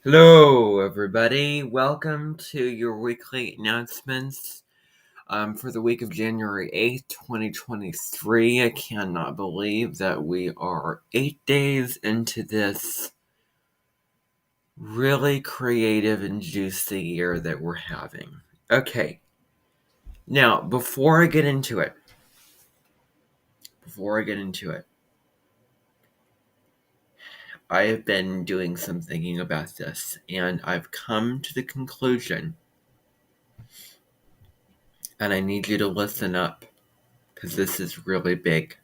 Hello, everybody. Welcome to your weekly announcements for the week of January 8th, 2023. I cannot believe that we are 8 days into this really creative and juicy year that we're having. Okay, now, before I get into it, I have been doing some thinking about this, and I've come to the conclusion, and I need you to listen up, because this is really big.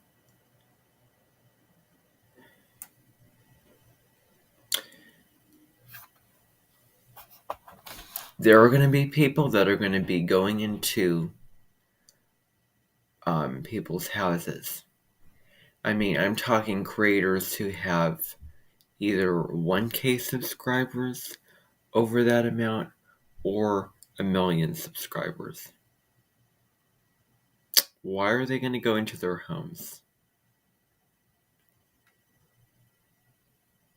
There are going to be people that are going to be going into people's houses. I mean, I'm talking creators who have either 1K subscribers over that amount or 1,000,000 subscribers. Why are they going to go into their homes?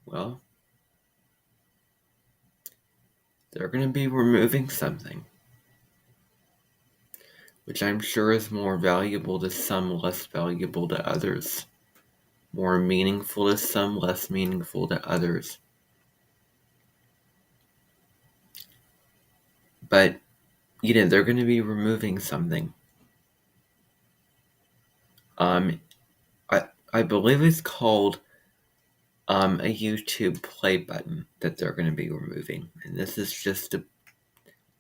Well, they're going to be removing something, which I'm sure is more valuable to some, less valuable to others. More meaningful to some, less meaningful to others. But, they're going to be removing something. I believe it's called a YouTube play button that they're going to be removing. And this is just a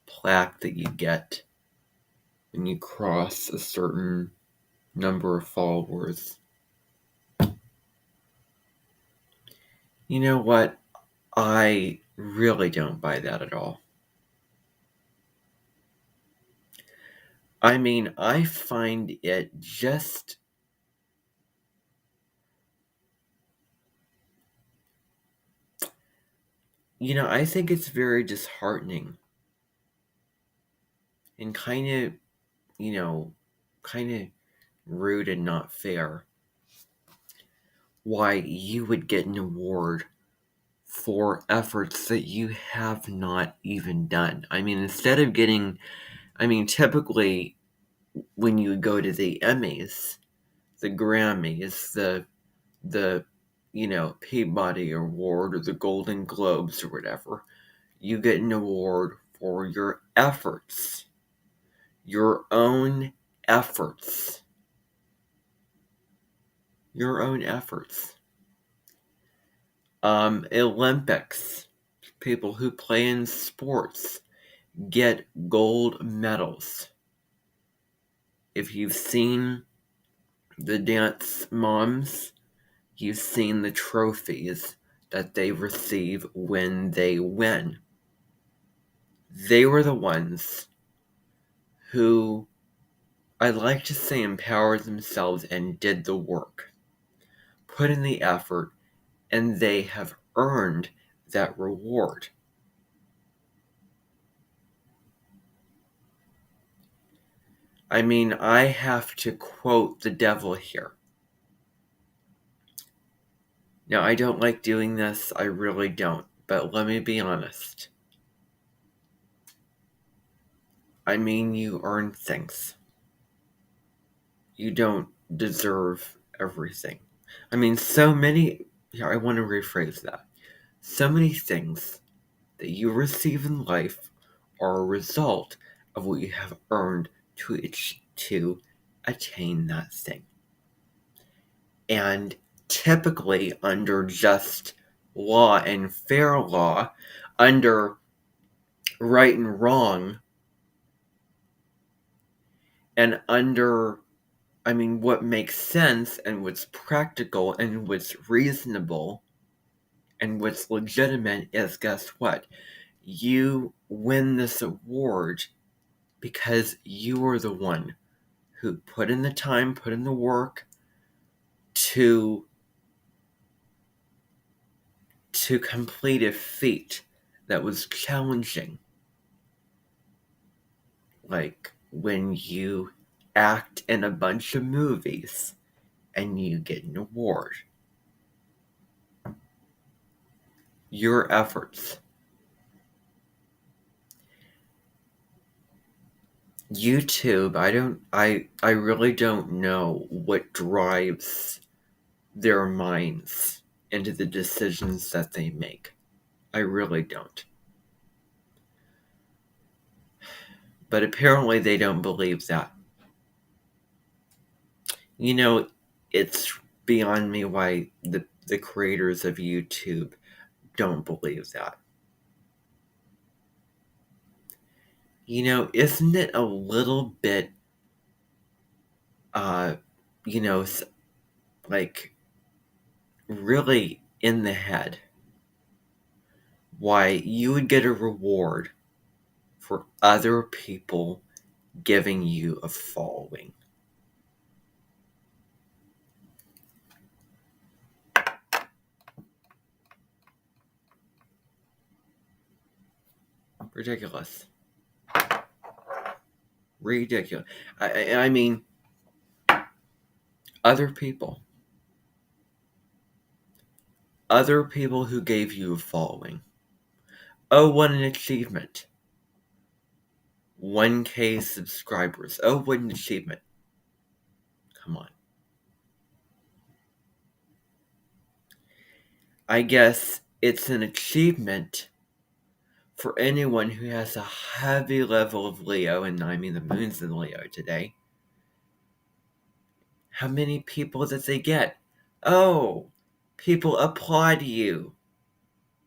plaque that you get when you cross a certain number of followers. You know what? I really don't buy that at all. I mean, I find it just... I think it's very disheartening and kind of rude and not fair why you would get an award for efforts that you have not even done. I mean, typically when you go to the Emmys, the Grammys, the Peabody Award or the Golden Globes or whatever, you get an award for your efforts. Your own efforts. Your own efforts. Olympics. People who play in sports get gold medals. If you've seen the dance moms, you've seen the trophies that they receive when they win. They were the ones who, I'd like to say, empowered themselves and did the work, put in the effort, and they have earned that reward. I mean, I have to quote the devil here. Now, I don't like doing this, I really don't, but let me be honest. I mean, you earn things. You don't deserve everything. I mean, I want to rephrase that. So many things that you receive in life are a result of what you have earned to attain that thing. And typically under just law and fair law, under right and wrong, and under, what makes sense and what's practical and what's reasonable and what's legitimate is, guess what? You win this award because you are the one who put in the time, put in the work to complete a feat that was challenging. Like when you act in a bunch of movies and you get an award. Your efforts. YouTube, I really don't know what drives their minds into the decisions that they make. I really don't. But apparently they don't believe that. You know, it's beyond me why the creators of YouTube don't believe that. You know, isn't it a little bit, uh, you know, like really in the head why you would get a reward for other people giving you a following? Ridiculous. Ridiculous. I mean, other people. Other people who gave you a following. Oh, what an achievement. 1K subscribers. Oh, what an achievement. Come on. I guess it's an achievement for anyone who has a heavy level of Leo, and I mean the moon's in Leo today. How many people did they get? Oh, people applaud you.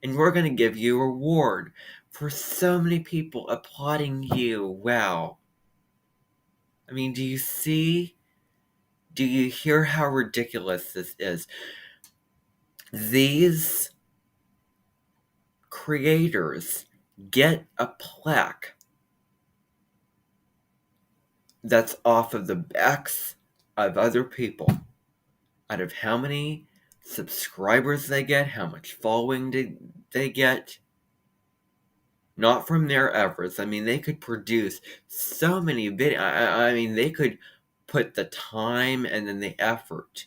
And we're going to give you a reward for so many people applauding you. Wow. I mean, do you see? Do you hear how ridiculous this is? These creators get a plaque that's off of the backs of other people. Out of how many subscribers they get, how much following they get. Not from their efforts. I mean, they could produce so many videos. I mean, they could put the time and then the effort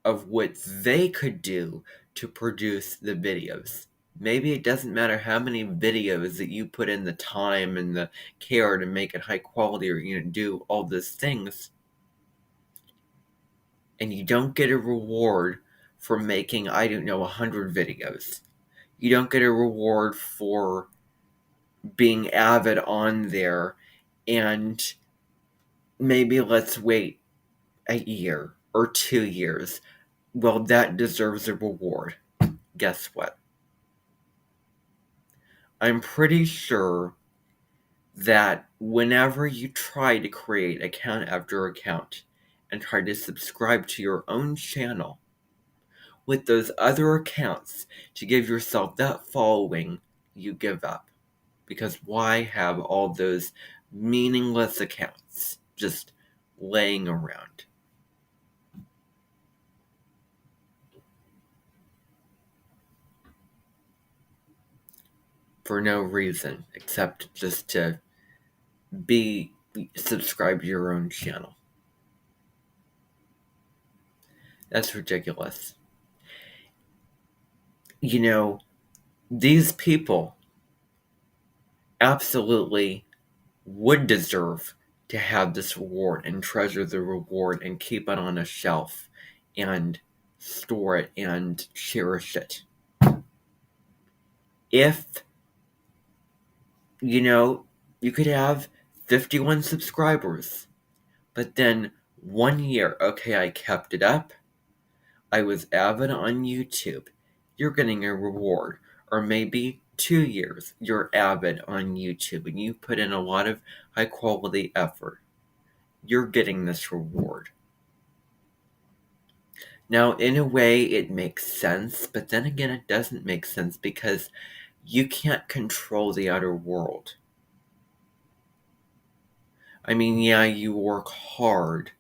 of what they could do to produce the videos. Maybe it doesn't matter how many videos that you put in the time and the care to make it high quality, or do all those things, and you don't get a reward for making, I don't know, 100 videos. You don't get a reward for being avid on there, and maybe let's wait a year or 2 years. Well, that deserves a reward. Guess what? I'm pretty sure that whenever you try to create account after account and try to subscribe to your own channel with those other accounts to give yourself that following, you give up. Because why have all those meaningless accounts just laying around? For no reason except just to be subscribed to your own channel. That's ridiculous. These people absolutely would deserve to have this reward and treasure the reward and keep it on a shelf and store it and cherish it. If, you could have 51 subscribers, but then 1 year, okay, I kept it up, I was avid on YouTube, you're getting a reward. Or maybe 2 years, you're avid on YouTube and you put in a lot of high quality effort. You're getting this reward. Now, in a way, it makes sense, but then again, it doesn't make sense because you can't control the outer world. I mean, yeah, you work hard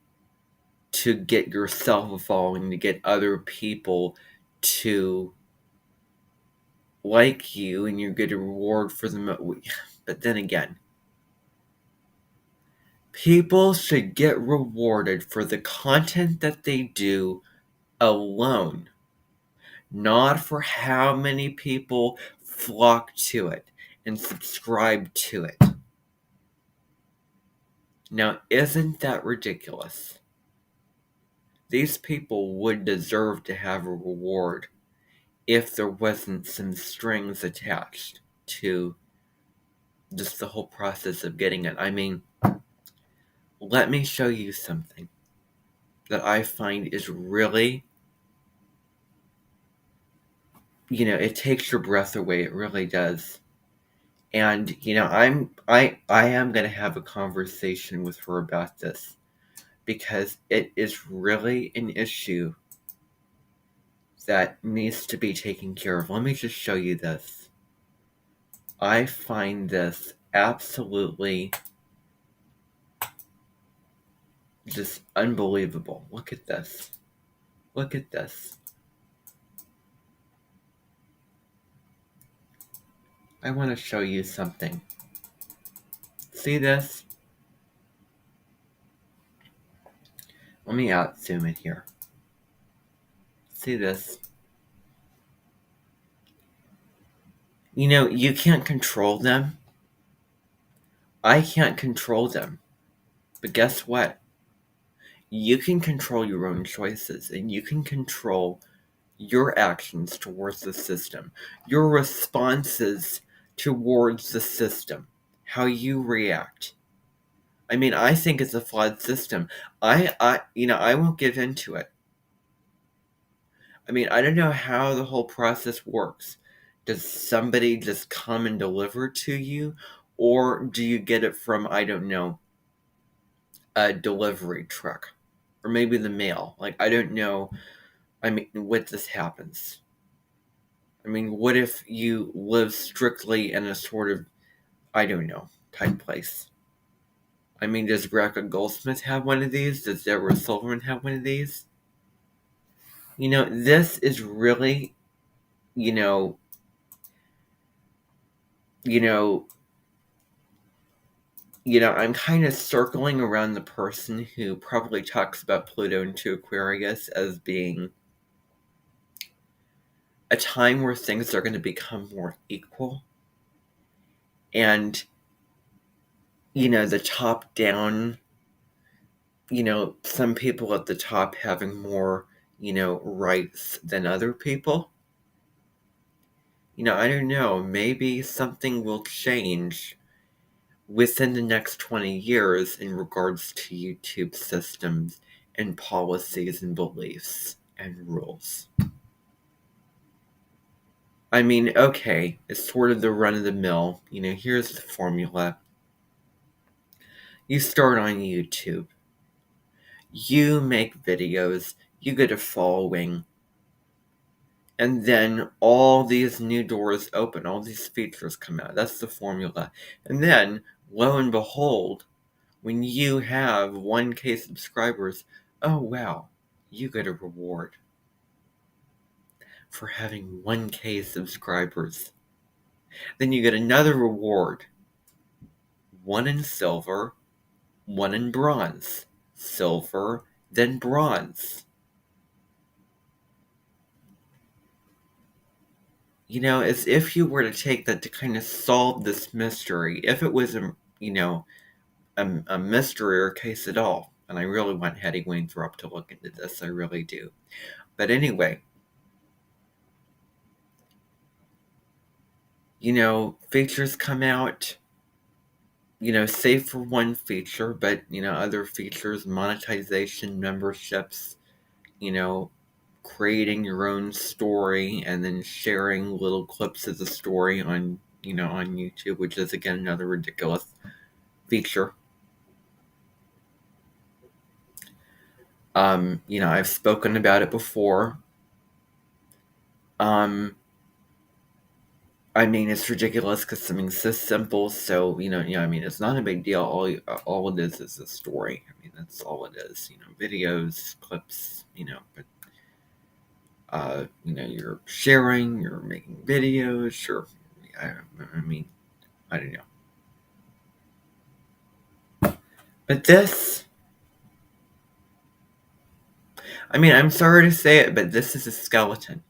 to get yourself a following, to get other people to like you, and you get a reward for them. But then again, people should get rewarded for the content that they do alone, not for how many people flock to it and subscribe to it. Now, isn't that ridiculous? These people would deserve to have a reward if there wasn't some strings attached to just the whole process of getting it. I mean, let me show you something that I find is really, it takes your breath away. It really does. And I am going to have a conversation with her about this because it is really an issue that needs to be taken care of. Let me just show you this. I find this absolutely just unbelievable. Look at this. Look at this. I want to show you something. See this? Let me out zoom it here. See this? You can't control them. I can't control them. But guess what? You can control your own choices and you can control your actions towards the system, your responses towards the system, how you react. I mean, I think it's a flawed system. I won't give into it. I mean, I don't know how the whole process works. Does somebody just come and deliver it to you? Or do you get it from, I don't know, a delivery truck? Or maybe the mail? Like, I don't know. I mean, what this happens? I mean, what if you live strictly in a sort of, I don't know, type place? I mean, does Rebecca Goldsmith have one of these? Does Deborah Silverman have one of these? This is really, you know, you know, I'm kind of circling around the person who probably talks about Pluto into Aquarius as being a time where things are going to become more equal. And, the top down, some people at the top having more, rights than other people. I don't know. Maybe something will change within the next 20 years in regards to YouTube systems and policies and beliefs and rules. I mean, okay, it's sort of the run of the mill. Here's the formula. You start on YouTube. You make videos. You get a following. And then all these new doors open. All these features come out. That's the formula. And then, lo and behold, when you have 1K subscribers, oh wow, you get a reward for having 1K subscribers. Then you get another reward, one in silver, one in bronze. Silver, then bronze. As if you were to take that to kind of solve this mystery, if it was a mystery or case at all. And I really want Hetty Winthrop to look into this. I really do. But anyway, features come out, save for one feature, but, other features, monetization, memberships, creating your own story and then sharing little clips of the story on, on YouTube, which is, again, another ridiculous feature. I've spoken about it before. I mean, it's ridiculous because something's so simple. So, I mean, it's not a big deal. All it is a story. I mean, that's all it is. Videos, clips. But, you're sharing, you're making videos. I mean, I don't know. But this, I mean, I'm sorry to say it, but this is a skeleton.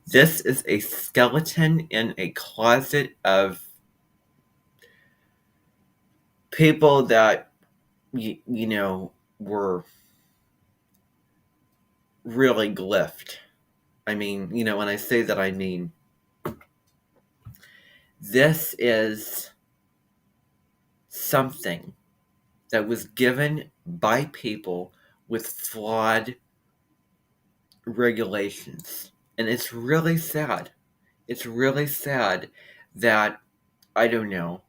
This is a skeleton in a closet of people that, were really glyphed. I mean, when I say that, I mean, this is something that was given by people with flawed regulations. And it's really sad. It's really sad that, I don't know,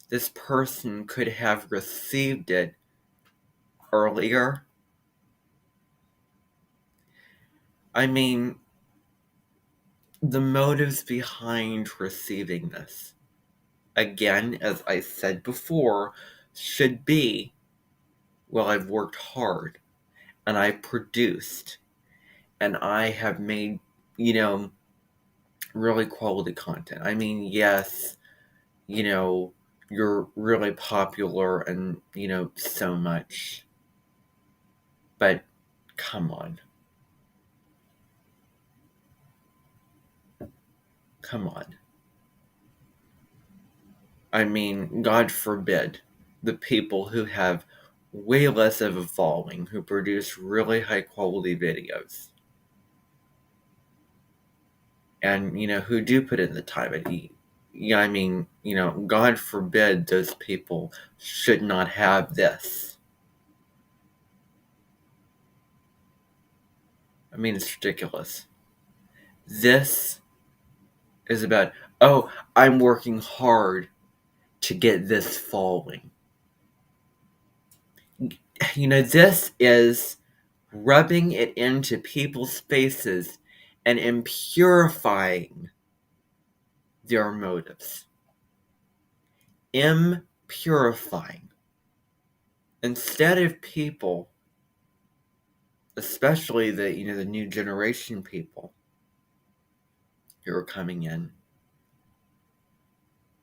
this person could have received it earlier. I mean, the motives behind receiving this, again, as I said before, should be, well, I've worked hard and I've produced and I have made, really quality content. I mean, yes, you're really popular and, so much. But come on. Come on. I mean, God forbid the people who have way less of a following, who produce really high quality videos, and, who do put in the time and yeah, I mean, God forbid those people should not have this. I mean, it's ridiculous. This is about, oh, I'm working hard to get this following. This is rubbing it into people's faces and impurifying their motives. Impurifying. Instead of people, especially the new generation people who are coming in,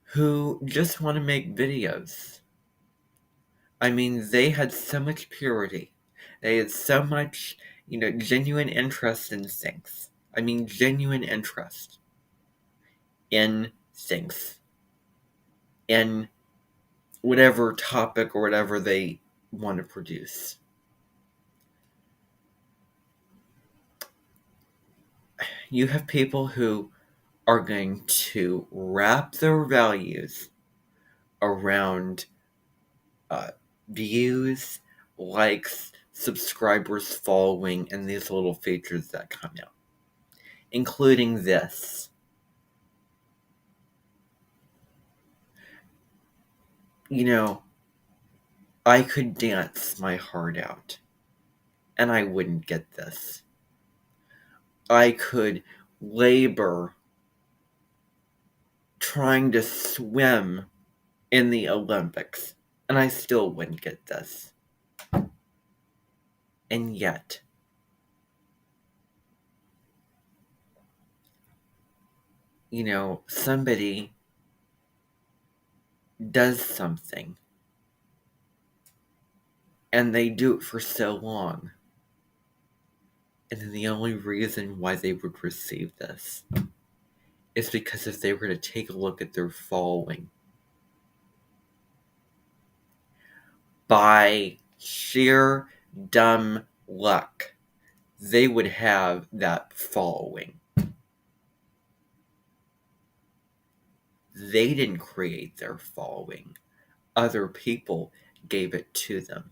who just want to make videos. I mean, they had so much purity. They had so much, genuine interest in things. I mean, genuine interest in things. In whatever topic or whatever they want to produce. You have people who are going to wrap their values around views, likes, subscribers, following, and these little features that come out, including this. I could dance my heart out, and I wouldn't get this. I could labor trying to swim in the Olympics, and I still wouldn't get this. And yet, somebody does something, and they do it for so long, and then the only reason why they would receive this is because if they were to take a look at their following, by sheer dumb luck, they would have that following. They didn't create their following. Other people gave it to them.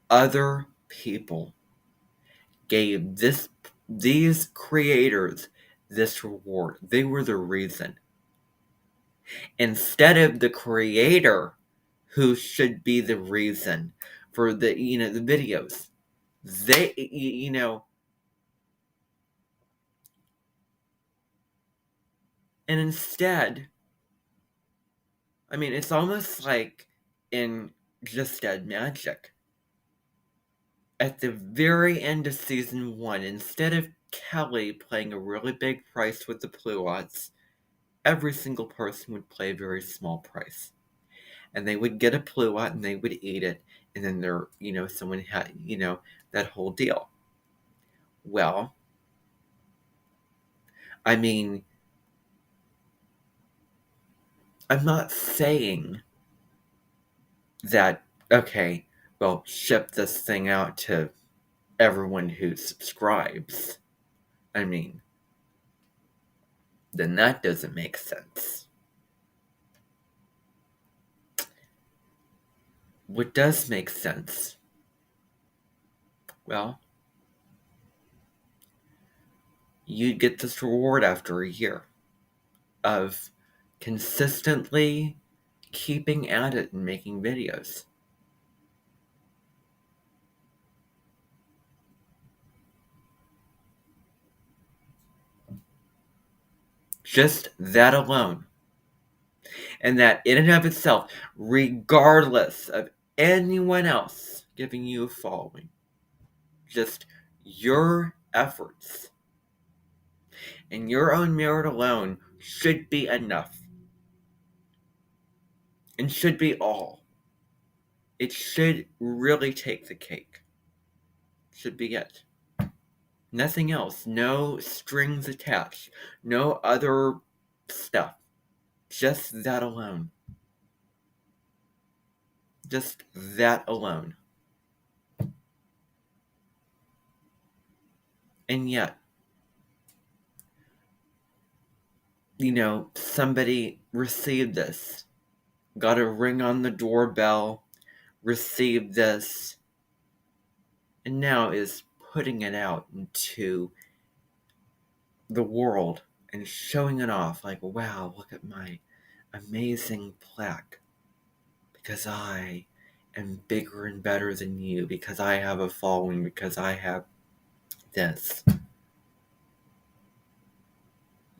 Other people gave these creators this reward. They were the reason. Instead of the creator, who should be the reason for the the videos. They and instead, I mean, it's almost like in Just Dead Magic. At the very end of season 1, instead of Kelly playing a really big price with the Pluots, every single person would play a very small price. And they would get a Pluot and they would eat it, and then someone had, that whole deal. Well, I mean, I'm not saying that, okay, well, ship this thing out to everyone who subscribes. I mean, then that doesn't make sense. What does make sense? Well, you'd get this reward after a year of consistently keeping at it and making videos. Just that alone. And that in and of itself, regardless of anyone else giving you a following, just your efforts and your own merit alone should be enough. And should be all. It should really take the cake. Should be it. Nothing else. No strings attached. No other stuff. Just that alone. Just that alone. And yet, somebody received this, got a ring on the doorbell, received this, and now is putting it out into the world and showing it off like, wow, look at my amazing plaque. Because I am bigger and better than you, because I have a following, because I have this.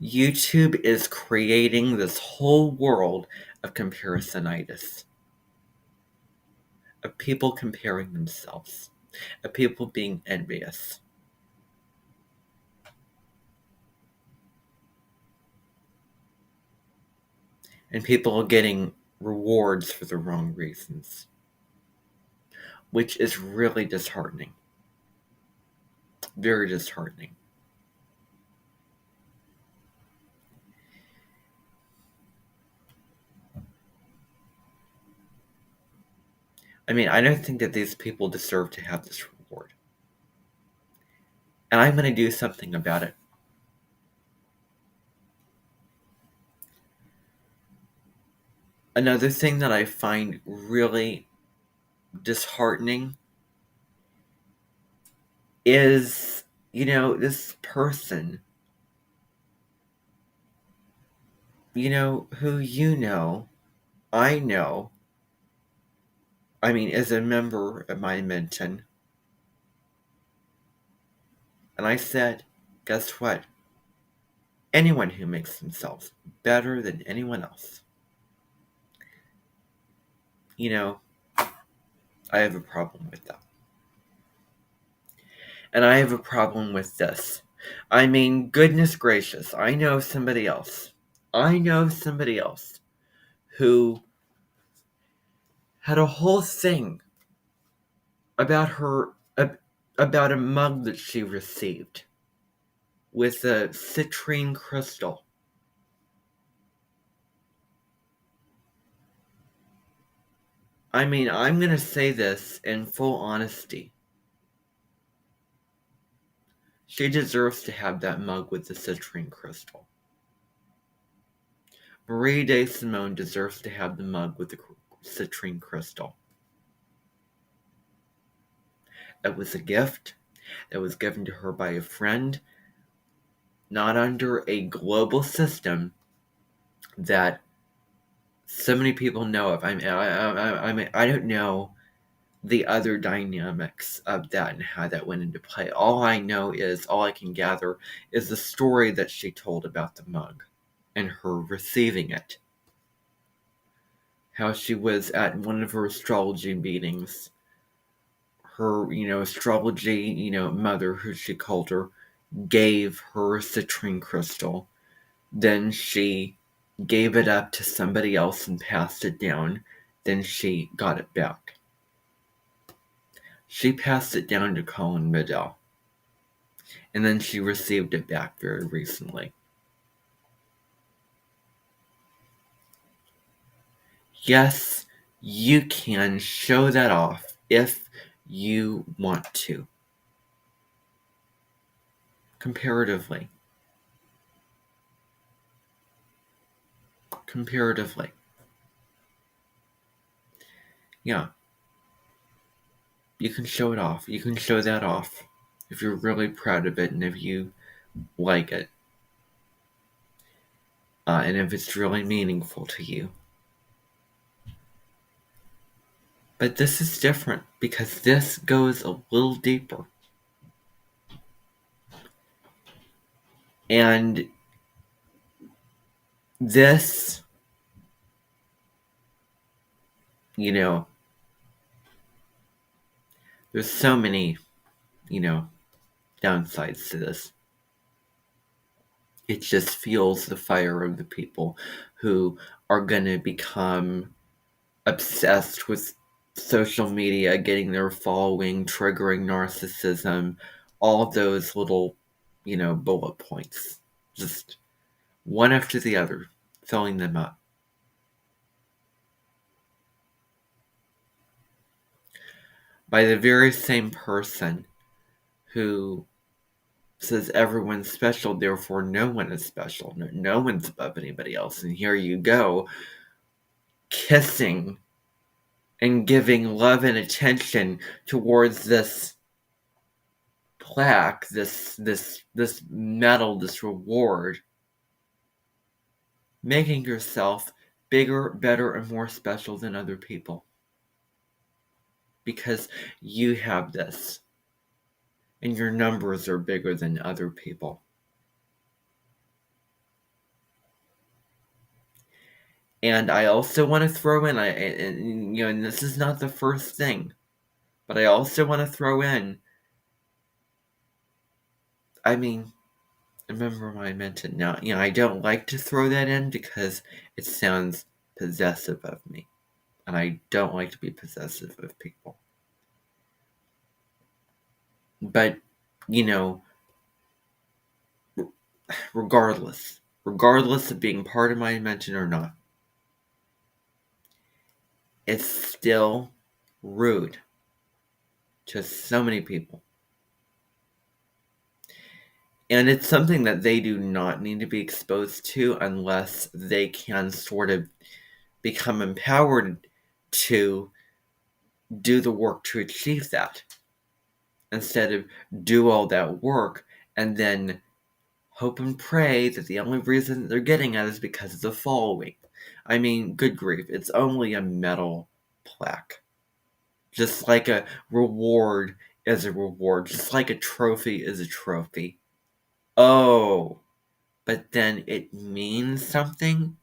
YouTube is creating this whole world of comparisonitis. Of people comparing themselves. Of people being envious. And people getting rewards for the wrong reasons. Which is really disheartening. Very disheartening. I mean, I don't think that these people deserve to have this reward. And I'm going to do something about it. Another thing that I find really disheartening is, this person, who I know, is a member of my Minton. And I said, guess what? Anyone who makes themselves better than anyone else, I have a problem with that. And I have a problem with this. Goodness gracious, I know somebody else who had a whole thing about about a mug that she received with a citrine crystal. I'm going to say this in full honesty. She deserves to have that mug with the citrine crystal. Marie DeSimone deserves to have the mug with the citrine crystal. It was a gift that was given to her by a friend, not under a global system that so many people know of. I don't know the other dynamics of that and how that went into play. All I can gather is the story that she told about the mug and her receiving it. How she was at one of her astrology meetings. Her, astrology, mother, who she called her, gave her a citrine crystal. Then she gave it up to somebody else and passed it down. Then she got it back. She passed it down to Colin Bedell. And then she received it back very recently. Yes, you can show that off if you want to. Comparatively. Yeah. You can show it off. You can show that off if you're really proud of it and if you like it. And if it's really meaningful to you. But this is different because this goes a little deeper. And this, there's so many, downsides to this. It just fuels the fire of the people who are going to become obsessed with social media, getting their following, triggering narcissism, all those little, bullet points. Just one after the other, filling them up. By the very same person who says everyone's special, therefore no one is special. No one's above anybody else. And here you go, kissing and giving love and attention towards this plaque, this medal, this reward, making yourself bigger, better, and more special than other people. Because you have this. And your numbers are bigger than other people. And I also want to throw in, and this is not the first thing, but I also want to throw in, remember when I mentioned now, I don't like to throw that in because it sounds possessive of me. And I don't like to be possessive of people. But, regardless of being part of my invention or not, it's still rude to so many people. And it's something that they do not need to be exposed to unless they can sort of become empowered to do the work to achieve that. Instead of do all that work and then hope and pray that the only reason they're getting it is because of the following. Good grief, it's only a metal plaque. Just like a reward is a reward, just like a trophy is a trophy. Oh, but then it means something?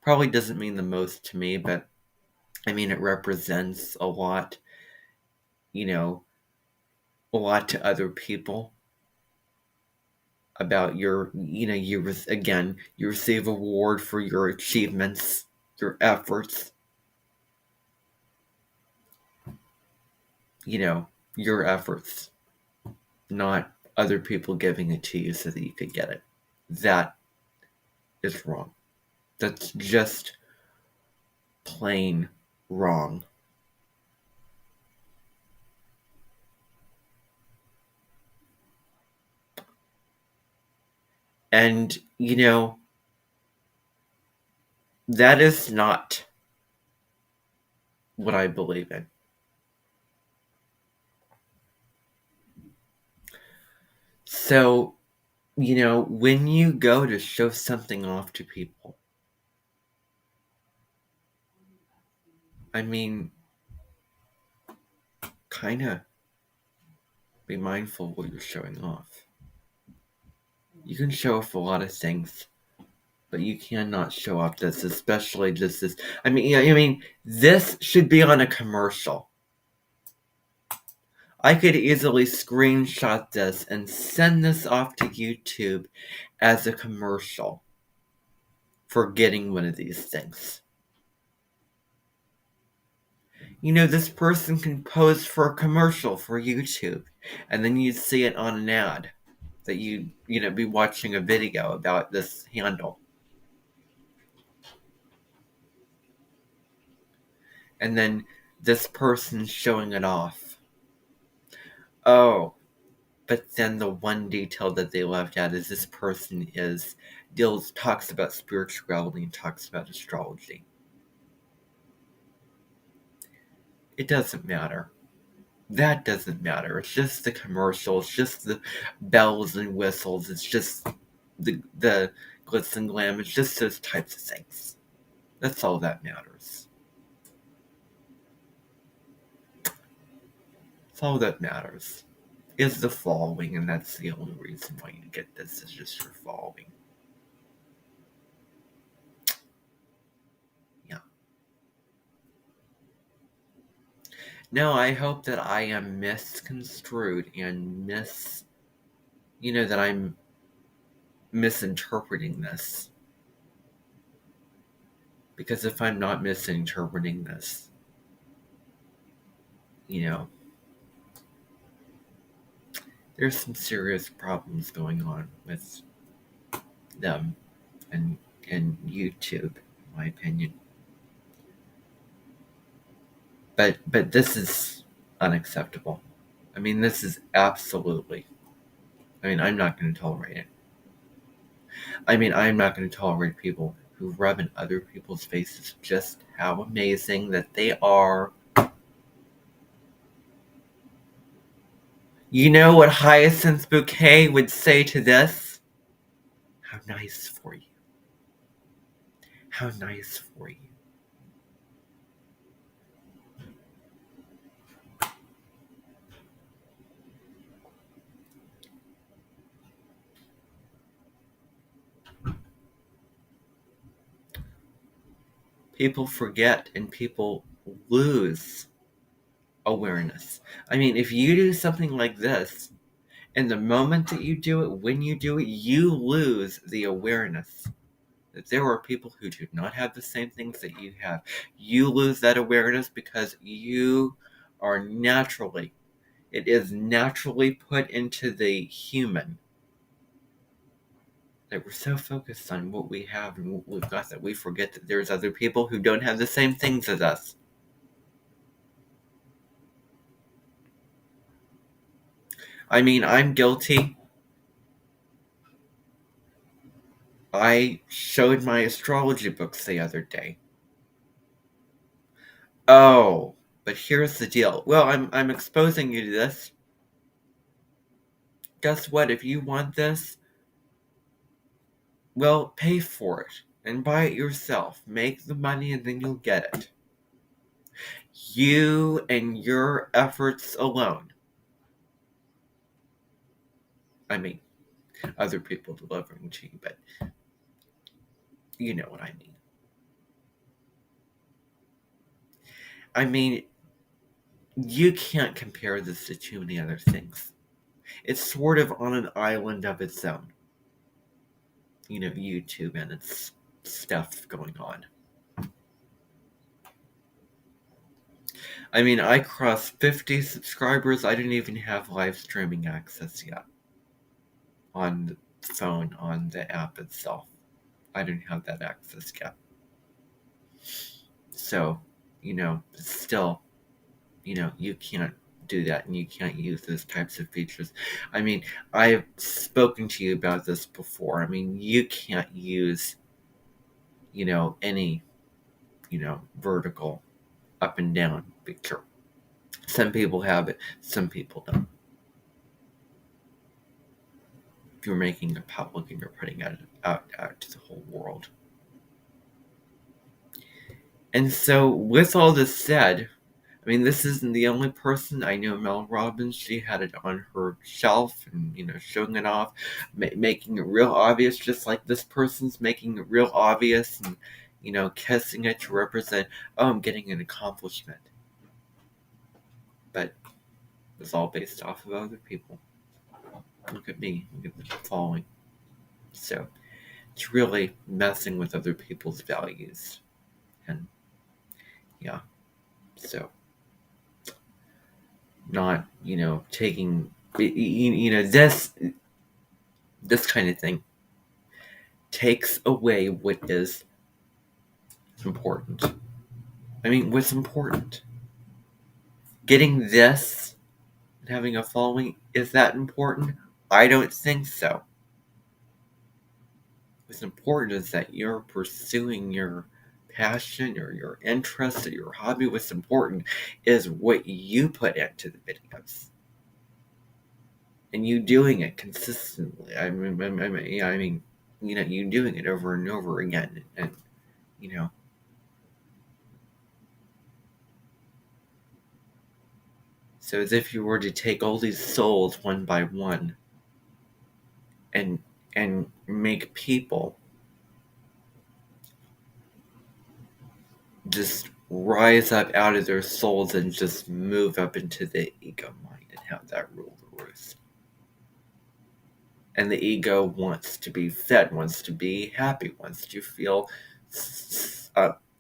Probably doesn't mean the most to me, but it represents a lot, a lot to other people about you receive a reward for your achievements, your efforts, your efforts, not other people giving it to you so that you could get it. That is wrong. That's just plain wrong. And, that is not what I believe in. So, when you go to show something off to people, kind of be mindful of what you're showing off. You can show off a lot of things, but you cannot show off this, especially just this. This should be on a commercial. I could easily screenshot this and send this off to YouTube as a commercial for getting one of these things. This person can pose for a commercial for YouTube, and then you'd see it on an ad that you'd be watching a video about this handle. and then this person's showing it off. Oh, but then the one detail that they left out is this person talks about spirituality and talks about astrology. It doesn't matter. That doesn't matter. It's just the commercial. It's just the bells and whistles. It's just the glitz and glam. It's just those types of things. That's all that matters. That's all that matters. Is the following, and that's the only reason why you get this, is just your following. Yeah. No, I hope that I am misconstrued and that I'm misinterpreting this. Because if I'm not misinterpreting this, there's some serious problems going on with them and YouTube, in my opinion. But this is unacceptable. I mean, this is absolutely. I'm not going to tolerate it. I'm not going to tolerate people who rub in other people's faces just how amazing that they are. You know what Hyacinth Bouquet would say to this? How nice for you. How nice for you. People forget and people lose awareness. If you do something like this, and the moment that you do it, when you do it, you lose the awareness that there are people who do not have the same things that you have. You lose that awareness because you are it is naturally put into the human that we're so focused on what we have and what we've got that we forget that there's other people who don't have the same things as us. I'm guilty. I showed my astrology books the other day. Oh, but here's the deal. Well, I'm exposing you to this. Guess what? If you want this, well, pay for it and buy it yourself. Make the money and then you'll get it. You and your efforts alone. Other people delivering to you, but you know what I mean. You can't compare this to too many other things. It's sort of on an island of its own. YouTube and its stuff going on. I crossed 50 subscribers. I didn't even have live streaming access yet. On the phone, on the app itself. I didn't have that access yet. So, still, you can't do that and you can't use those types of features. I've spoken to you about this before. You can't use, any, vertical up and down picture. Some people have it, some people don't. If you're making it public and you're putting it out to the whole world. And so, with all this said, this isn't the only person. I know Mel Robbins, she had it on her shelf and, showing it off, making it real obvious, just like this person's making it real obvious and, kissing it to represent, oh, I'm getting an accomplishment. But it's all based off of other people. Look at me. Look at the following. So, it's really messing with other people's values. And, yeah. So, not, taking, this kind of thing takes away what is important. I mean, what's important? Getting this and having a following, is that important? I don't think so. What's important is that you're pursuing your passion or your interest or your hobby. What's important is what you put into the videos and you doing it consistently. I mean, you doing it over and over again, and you know. So as if you were to take all these souls one by one and make people just rise up out of their souls and just move up into the ego mind and have that rule the roost. And the ego wants to be fed, wants to be happy, wants to feel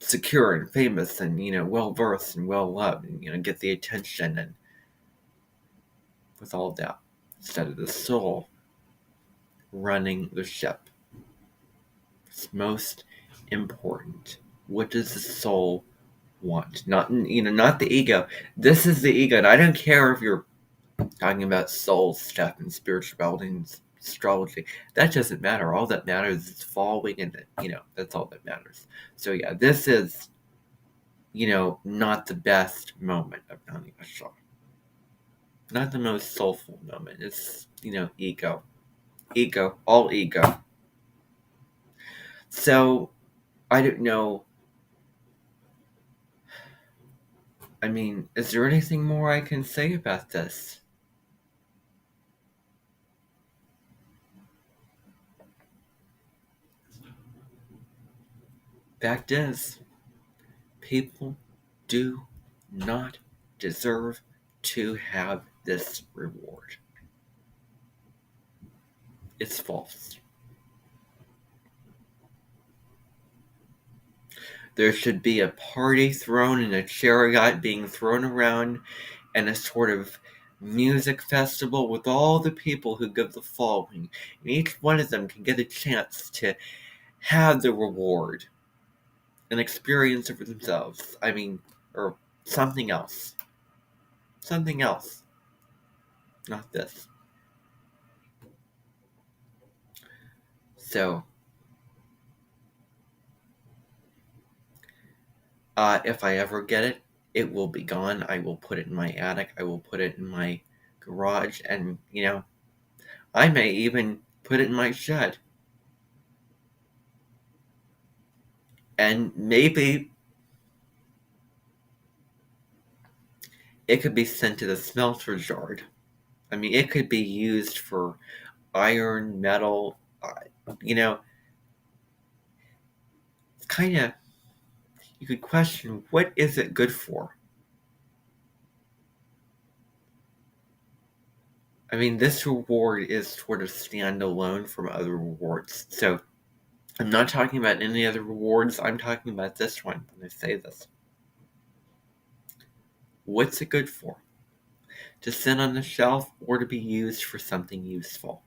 secure and famous and well versed and well loved and get the attention and with all that instead of the soul running the ship. It's most important. What does the soul want? Not the ego. This is the ego. And I don't care if you're talking about soul stuff and spirituality and astrology. That doesn't matter. All that matters is following, and that's all that matters. So yeah, this is not the best moment of Nani Ashar. Not the most soulful moment. It's ego. Ego, all ego. So I don't know. I mean, is there anything more I can say about this? Fact is, people do not deserve to have this reward. It's false. There should be a party thrown and a chariot being thrown around and a sort of music festival with all the people who give the following. And each one of them can get a chance to have the reward and experience it for themselves. I mean, or something else. Something else. Not this. So, if I ever get it, it will be gone. I will put it in my attic. I will put it in my garage. And, I may even put it in my shed. And maybe it could be sent to the smelter yard. I mean, it could be used for iron, metal, it's kind of, you could question, what is it good for? I mean, this reward is sort of standalone from other rewards. So I'm not talking about any other rewards. I'm talking about this one when I say this. What's it good for? To sit on the shelf or to be used for something useful?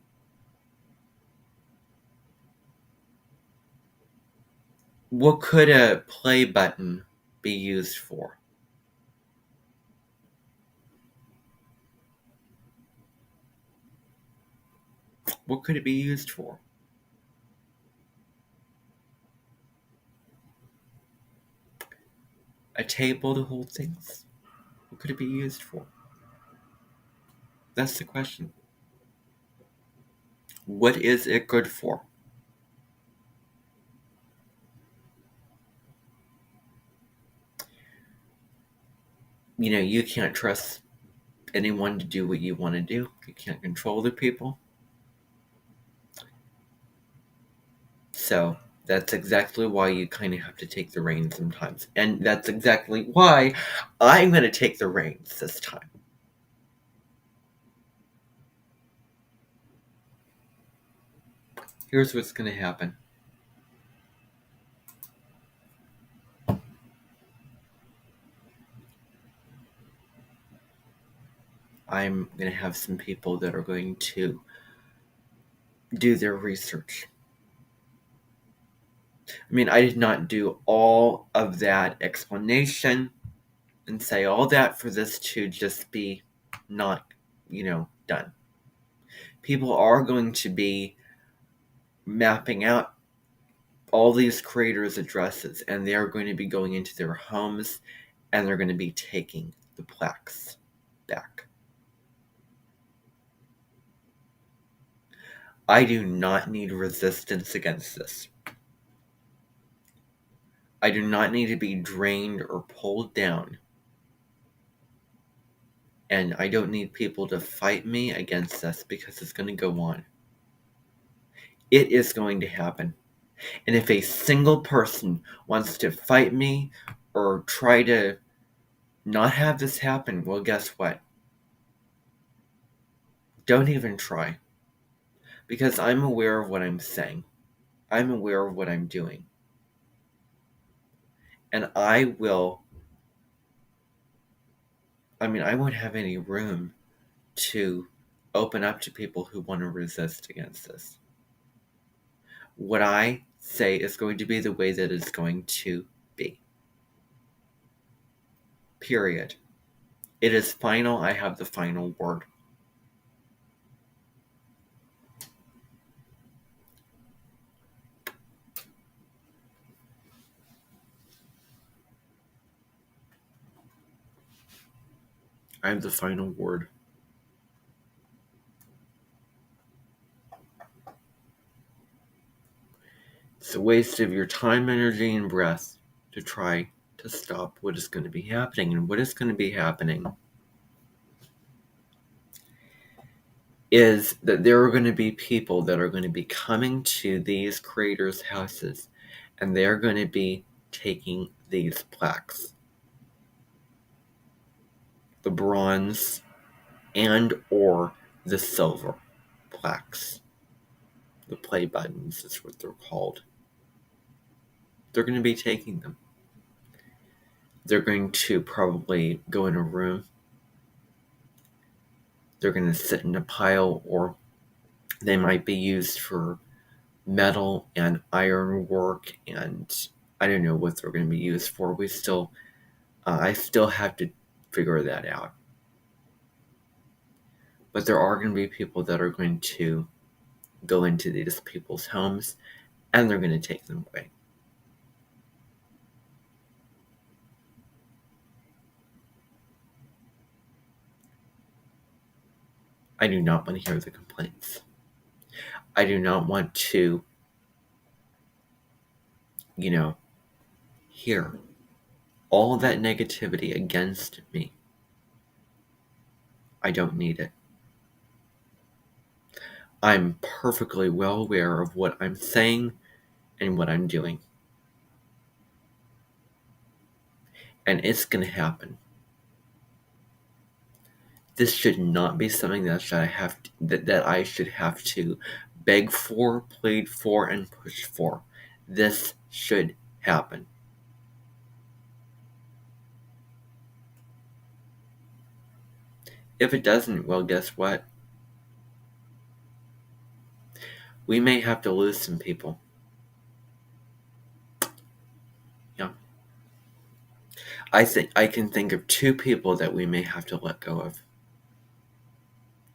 What could a play button be used for? What could it be used for? A table to hold things? What could it be used for? That's the question. What is it good for? You can't trust anyone to do what you want to do. You can't control the people. So that's exactly why you kind of have to take the reins sometimes. And that's exactly why I'm going to take the reins this time. Here's what's going to happen. I'm going to have some people that are going to do their research. I did not do all of that explanation and say all that for this to just be not, done. People are going to be mapping out all these creators' addresses, and they are going to be going into their homes, and they're going to be taking the plaques back. I do not need resistance against this. I do not need to be drained or pulled down. And I don't need people to fight me against this because it's going to go on. It is going to happen. And if a single person wants to fight me or try to not have this happen, well, guess what? Don't even try. Because I'm aware of what I'm saying. I'm aware of what I'm doing. And I won't have any room to open up to people who want to resist against this. What I say is going to be the way that it's going to be. Period. It is final. I have the final word. I have the final word. It's a waste of your time, energy, and breath to try to stop what is going to be happening. And what is going to be happening is that there are going to be people that are going to be coming to these creators' houses, and they're going to be taking these plaques. The bronze and or the silver plaques. The play buttons is what they're called. They're going to be taking them. They're going to probably go in a room. They're going to sit in a pile, or they might be used for metal and iron work, and I don't know what they're going to be used for. I still have to figure that out. But there are going to be people that are going to go into these people's homes, and they're going to take them away. I do not want to hear the complaints. I do not want to, hear all that negativity against me. I don't need it. I'm perfectly well aware of what I'm saying and what I'm doing. And it's going to happen. This should not be something that I should have to beg for, plead for, and push for. This should happen. If it doesn't, well, guess what? We may have to lose some people. Yeah. I can think of 2 people that we may have to let go of.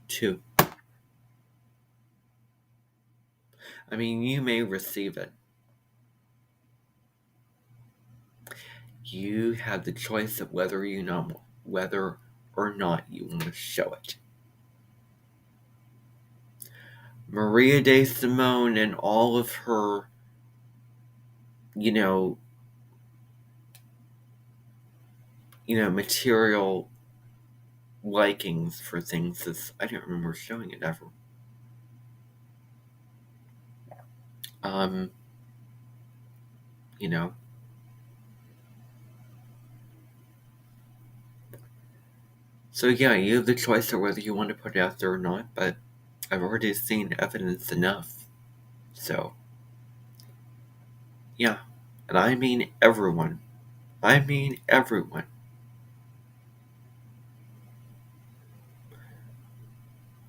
2. You may receive it. You have the choice of whether or not you want to show it. Maria de Simone and all of her, material likings for things is, I don't remember showing it ever. So yeah, you have the choice of whether you want to put it out there or not, but I've already seen evidence enough. So, yeah. And I mean everyone. I mean everyone.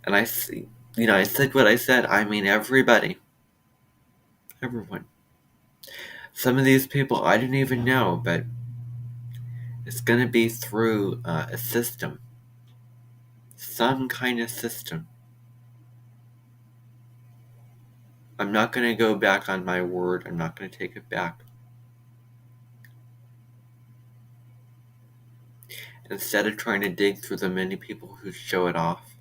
And I said what I said. I mean everybody. Everyone. Some of these people I didn't even know, but it's going to be through a system. Some kind of system. I'm not going to go back on my word. I'm not going to take it back. Instead of trying to dig through the many people who show it off,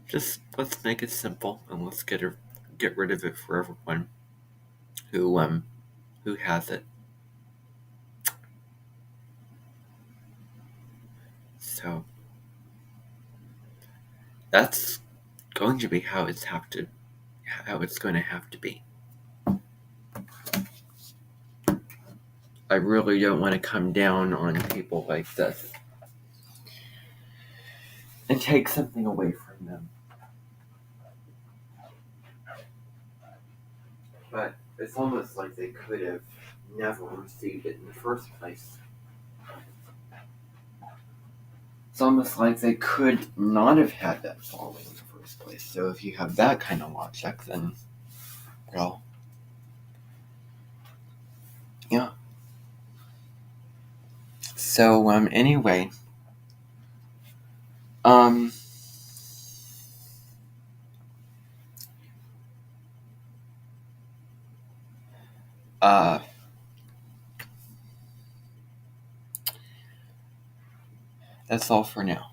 just let's make it simple and let's get rid of it for everyone who has it. So that's going to be how it's going to have to be. I really don't want to come down on people like this and take something away from them. But it's almost like they could have never received it in the first place. It's almost like they could not have had that following in the first place. So if you have that kind of logic, then, well, yeah. So, anyway, that's all for now.